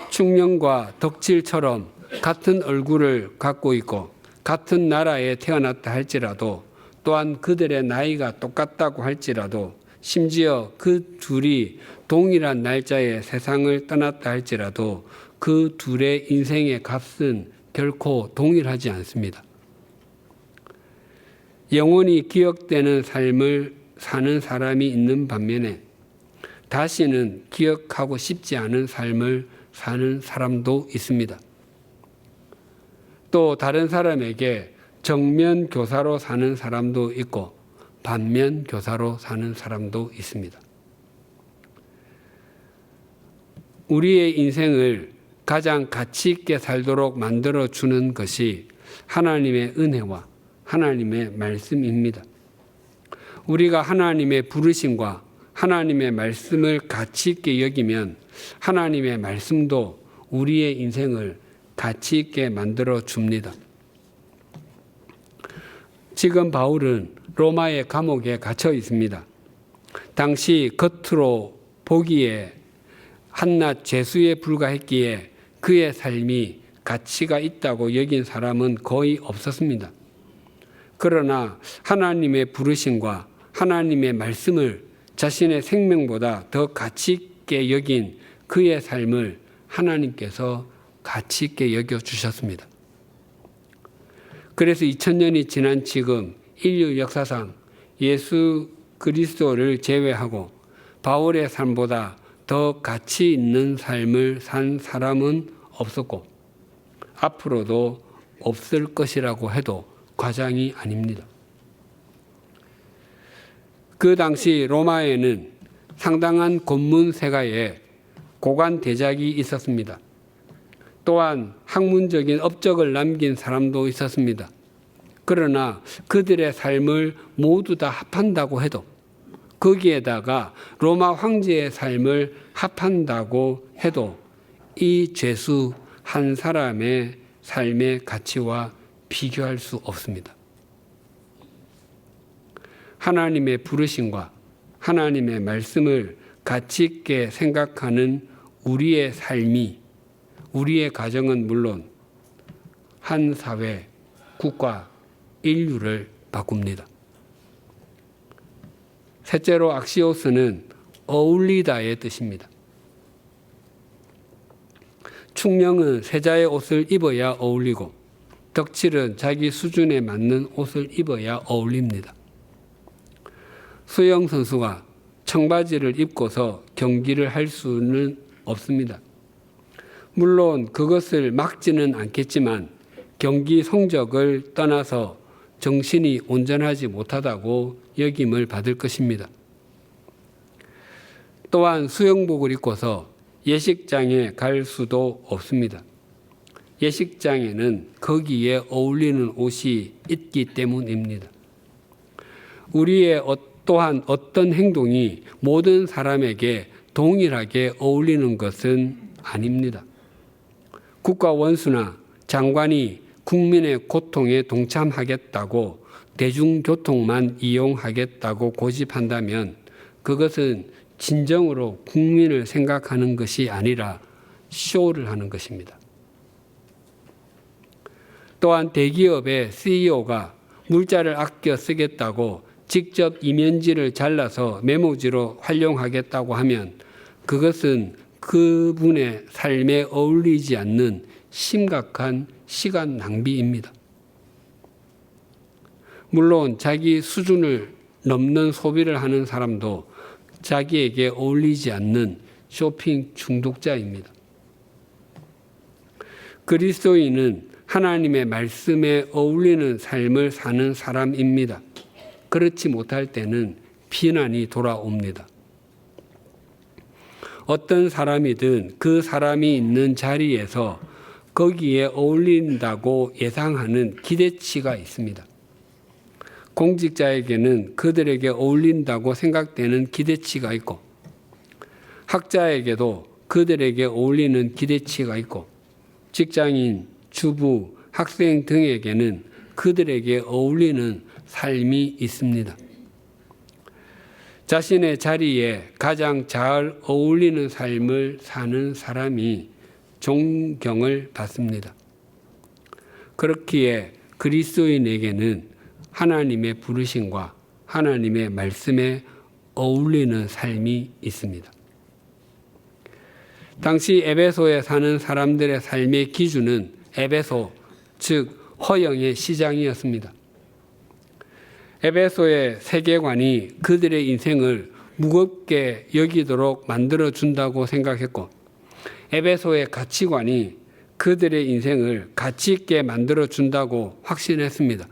충령과 덕질처럼 같은 얼굴을 갖고 있고 같은 나라에 태어났다 할지라도 또한 그들의 나이가 똑같다고 할지라도 심지어 그 둘이 동일한 날짜에 세상을 떠났다 할지라도 그 둘의 인생의 값은 결코 동일하지 않습니다. 영원히 기억되는 삶을 사는 사람이 있는 반면에 다시는 기억하고 싶지 않은 삶을 사는 사람도 있습니다. 또 다른 사람에게 정면 교사로 사는 사람도 있고 반면 교사로 사는 사람도 있습니다. 우리의 인생을 가장 가치 있게 살도록 만들어주는 것이 하나님의 은혜와 하나님의 말씀입니다. 우리가 하나님의 부르심과 하나님의 말씀을 가치 있게 여기면 하나님의 말씀도 우리의 인생을 가치 있게 만들어 줍니다. 지금 바울은 로마의 감옥에 갇혀 있습니다. 당시 겉으로 보기에 한낱 죄수에 불과했기에 그의 삶이 가치가 있다고 여긴 사람은 거의 없었습니다. 그러나 하나님의 부르심과 하나님의 말씀을 자신의 생명보다 더 가치 있게 여긴 그의 삶을 하나님께서 가치 있게 여겨주셨습니다. 그래서 2000년이 지난 지금 인류 역사상 예수 그리스도를 제외하고 바울의 삶보다 더 가치 있는 삶을 산 사람은 없었고 앞으로도 없을 것이라고 해도 과장이 아닙니다. 그 당시 로마에는 상당한 권문 세가에 고관 대작이 있었습니다. 또한 학문적인 업적을 남긴 사람도 있었습니다. 그러나 그들의 삶을 모두 다 합한다고 해도 거기에다가 로마 황제의 삶을 합한다고 해도 이 죄수 한 사람의 삶의 가치와 비교할 수 없습니다. 하나님의 부르심과 하나님의 말씀을 가치 있게 생각하는 우리의 삶이 우리의 가정은 물론 한 사회, 국가, 인류를 바꿉니다. 셋째로 악시오스는 어울리다의 뜻입니다. 충령은 세자의 옷을 입어야 어울리고 덕질은 자기 수준에 맞는 옷을 입어야 어울립니다. 수영 선수가 청바지를 입고서 경기를 할 수는 없습니다. 물론 그것을 막지는 않겠지만 경기 성적을 떠나서 정신이 온전하지 못하다고 여김을 받을 것입니다. 또한 수영복을 입고서 예식장에 갈 수도 없습니다. 예식장에는 거기에 어울리는 옷이 있기 때문입니다. 우리의 또한 어떤 행동이 모든 사람에게 동일하게 어울리는 것은 아닙니다. 국가 원수나 장관이 국민의 고통에 동참하겠다고 대중교통만 이용하겠다고 고집한다면 그것은 진정으로 국민을 생각하는 것이 아니라 쇼를 하는 것입니다. 또한 대기업의 CEO가 물자를 아껴 쓰겠다고 직접 이면지를 잘라서 메모지로 활용하겠다고 하면 그것은 그분의 삶에 어울리지 않는 심각한 시간 낭비입니다. 물론 자기 수준을 넘는 소비를 하는 사람도 자기에게 어울리지 않는 쇼핑 중독자입니다. 그리스도인은 하나님의 말씀에 어울리는 삶을 사는 사람입니다. 그렇지 못할 때는 비난이 돌아옵니다. 어떤 사람이든 그 사람이 있는 자리에서 거기에 어울린다고 예상하는 기대치가 있습니다. 공직자에게는 그들에게 어울린다고 생각되는 기대치가 있고 학자에게도 그들에게 어울리는 기대치가 있고 직장인, 주부, 학생 등에게는 그들에게 어울리는 삶이 있습니다. 자신의 자리에 가장 잘 어울리는 삶을 사는 사람이 존경을 받습니다. 그렇기에 그리스도인에게는 하나님의 부르심과 하나님의 말씀에 어울리는 삶이 있습니다. 당시 에베소에 사는 사람들의 삶의 기준은 에베소, 즉 허영의 시장이었습니다. 에베소의 세계관이 그들의 인생을 무겁게 여기도록 만들어준다고 생각했고 에베소의 가치관이 그들의 인생을 가치 있게 만들어준다고 확신했습니다.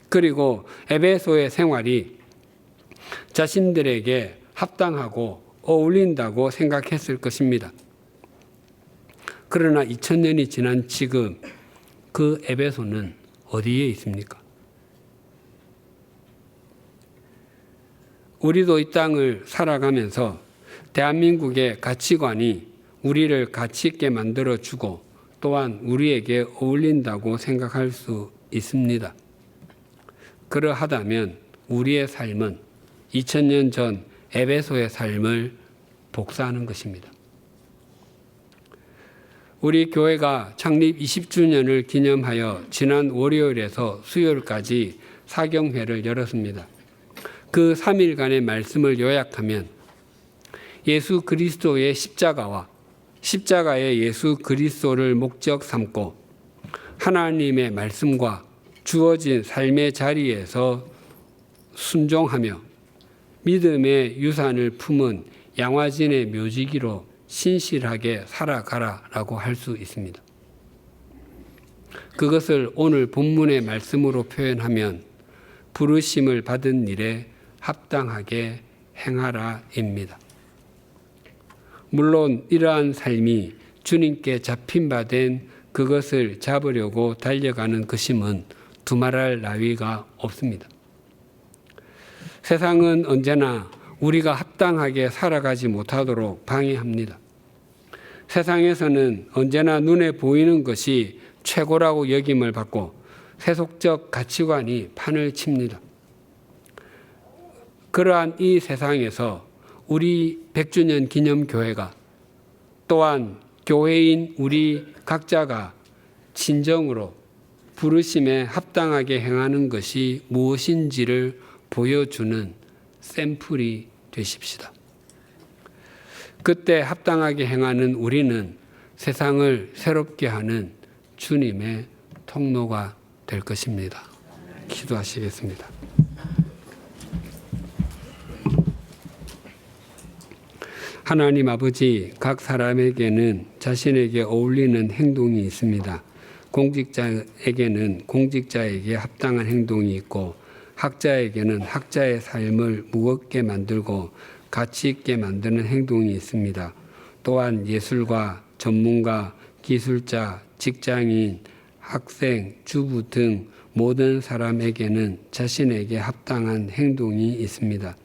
그리고 에베소의 생활이 자신들에게 합당하고 어울린다고 생각했을 것입니다. 그러나 2000년이 지난 지금 그 에베소는 어디에 있습니까? 우리도 이 땅을 살아가면서 대한민국의 가치관이 우리를 가치 있게 만들어주고 또한 우리에게 어울린다고 생각할 수 있습니다. 그러하다면 우리의 삶은 2000년 전 에베소의 삶을 복사하는 것입니다. 우리 교회가 창립 20주년을 기념하여 지난 월요일에서 수요일까지 사경회를 열었습니다. 그 3일간의 말씀을 요약하면 예수 그리스도의 십자가와 십자가의 예수 그리스도를 목적 삼고 하나님의 말씀과 주어진 삶의 자리에서 순종하며 믿음의 유산을 품은 양화진의 묘지기로 신실하게 살아가라라고 할 수 있습니다. 그것을 오늘 본문의 말씀으로 표현하면 부르심을 받은 일에 합당하게 행하라입니다. 물론 이러한 삶이 주님께 잡힌 바 된 그것을 잡으려고 달려가는 것임은 두말할 나위가 없습니다. 세상은 언제나 우리가 합당하게 살아가지 못하도록 방해합니다. 세상에서는 언제나 눈에 보이는 것이 최고라고 여김을 받고 세속적 가치관이 판을 칩니다. 그러한 이 세상에서 우리 100주년 기념교회가 또한 교회인 우리 각자가 진정으로 부르심에 합당하게 행하는 것이 무엇인지를 보여주는 샘플이 되십시다. 그때 합당하게 행하는 우리는 세상을 새롭게 하는 주님의 통로가 될 것입니다. 기도하시겠습니다. 하나님 아버지, 각 사람에게는 자신에게 어울리는 행동이 있습니다. 공직자에게는 공직자에게 합당한 행동이 있고 학자에게는 학자의 삶을 무겁게 만들고 가치 있게 만드는 행동이 있습니다. 또한 예술가, 전문가, 기술자, 직장인, 학생, 주부 등 모든 사람에게는 자신에게 합당한 행동이 있습니다.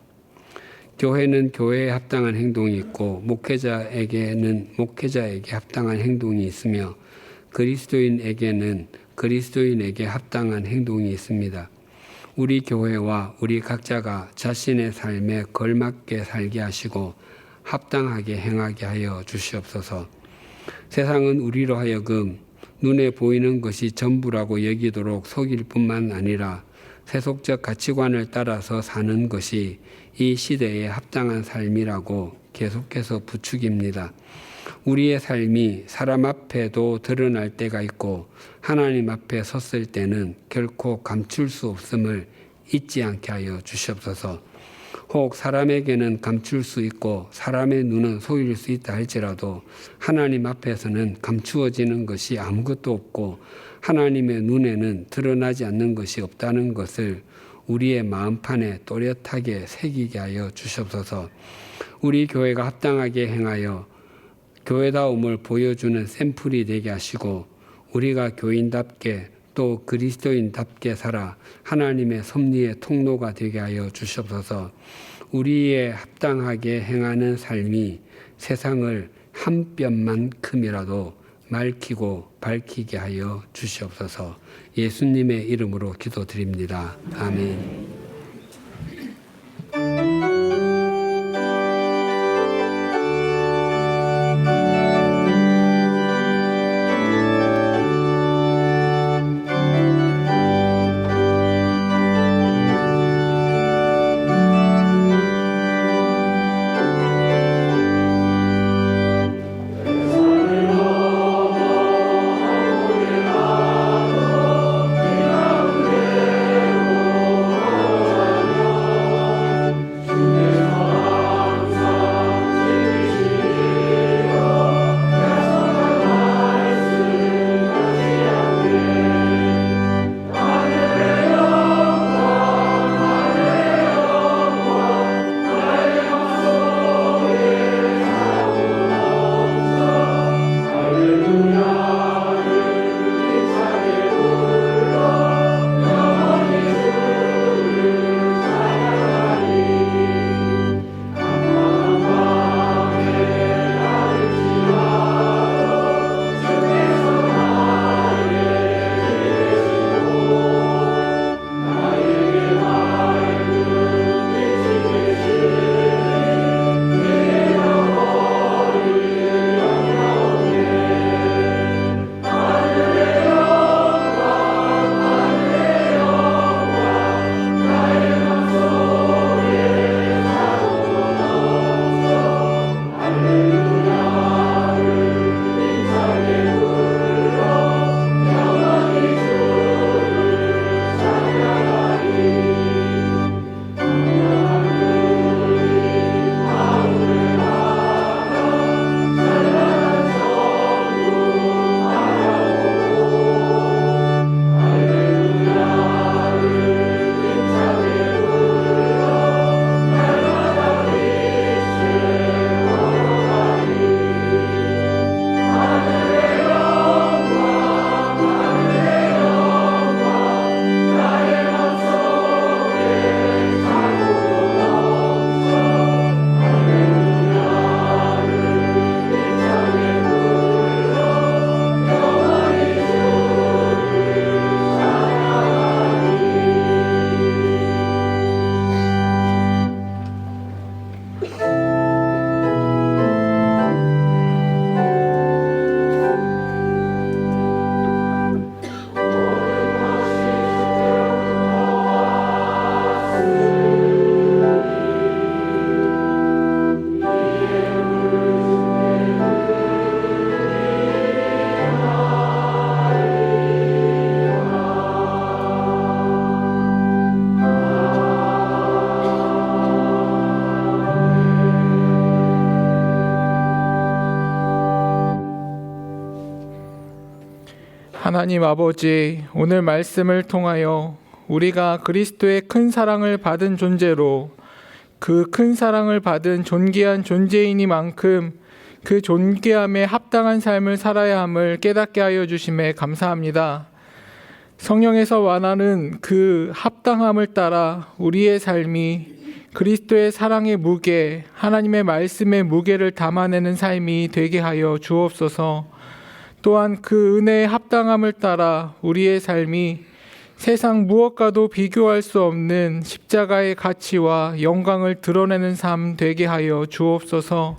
교회는 교회에 합당한 행동이 있고 목회자에게는 목회자에게 합당한 행동이 있으며 그리스도인에게는 그리스도인에게 합당한 행동이 있습니다. 우리 교회와 우리 각자가 자신의 삶에 걸맞게 살게 하시고 합당하게 행하게 하여 주시옵소서. 세상은 우리로 하여금 눈에 보이는 것이 전부라고 여기도록 속일 뿐만 아니라 세속적 가치관을 따라서 사는 것이 이 시대에 합당한 삶이라고 계속해서 부추깁니다. 우리의 삶이 사람 앞에도 드러날 때가 있고 하나님 앞에 섰을 때는 결코 감출 수 없음을 잊지 않게 하여 주시옵소서. 혹 사람에게는 감출 수 있고 사람의 눈은 속일 수 있다 할지라도 하나님 앞에서는 감추어지는 것이 아무것도 없고 하나님의 눈에는 드러나지 않는 것이 없다는 것을 우리의 마음판에 또렷하게 새기게 하여 주시옵소서. 우리 교회가 합당하게 행하여 교회다움을 보여주는 샘플이 되게 하시고 우리가 교인답게 또 그리스도인답게 살아 하나님의 섭리의 통로가 되게 하여 주시옵소서. 우리의 합당하게 행하는 삶이 세상을 한 뼘만큼이라도 맑히고 밝히게 하여 주시옵소서. 예수님의 이름으로 기도드립니다. 아멘. 하나님 아버지, 오늘 말씀을 통하여 우리가 그리스도의 큰 사랑을 받은 존재로 그 큰 사랑을 받은 존귀한 존재이니만큼 그 존귀함에 합당한 삶을 살아야 함을 깨닫게 하여 주심에 감사합니다. 성령에서 원하는 그 합당함을 따라 우리의 삶이 그리스도의 사랑의 무게, 하나님의 말씀의 무게를 담아내는 삶이 되게 하여 주옵소서. 또한 그 은혜의 합당함을 따라 우리의 삶이 세상 무엇과도 비교할 수 없는 십자가의 가치와 영광을 드러내는 삶 되게 하여 주옵소서.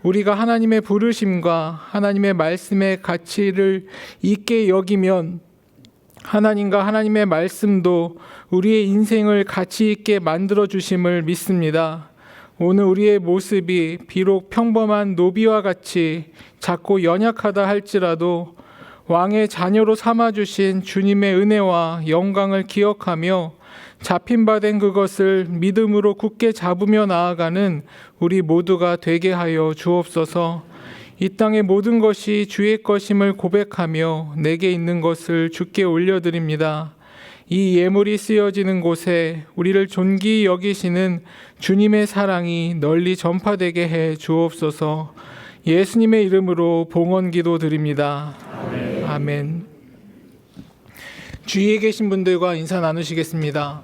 우리가 하나님의 부르심과 하나님의 말씀의 가치를 있게 여기면 하나님과 하나님의 말씀도 우리의 인생을 가치 있게 만들어 주심을 믿습니다. 오늘 우리의 모습이 비록 평범한 노비와 같이 작고 연약하다 할지라도 왕의 자녀로 삼아주신 주님의 은혜와 영광을 기억하며 잡힌 바 된 그것을 믿음으로 굳게 잡으며 나아가는 우리 모두가 되게 하여 주옵소서. 이 땅의 모든 것이 주의 것임을 고백하며 내게 있는 것을 주께 올려드립니다. 이 예물이 쓰여지는 곳에 우리를 존귀히 여기시는 주님의 사랑이 널리 전파되게 해 주옵소서. 예수님의 이름으로 봉헌 기도 드립니다. 아멘. 주위에 계신 분들과 인사 나누시겠습니다.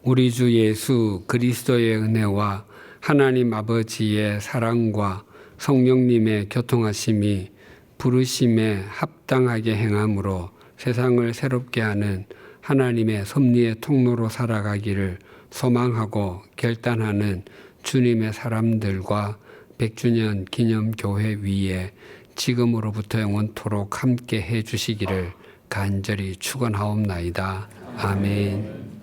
우리 주 예수 그리스도의 은혜와 하나님 아버지의 사랑과 성령님의 교통하심이 부르심에 합당하게 행함으로 세상을 새롭게 하는 하나님의 섭리의 통로로 살아가기를 소망하고 결단하는 주님의 사람들과 100주년 기념교회 위에 지금으로부터 영원토록 함께 해주시기를 간절히 축원하옵나이다. 아멘.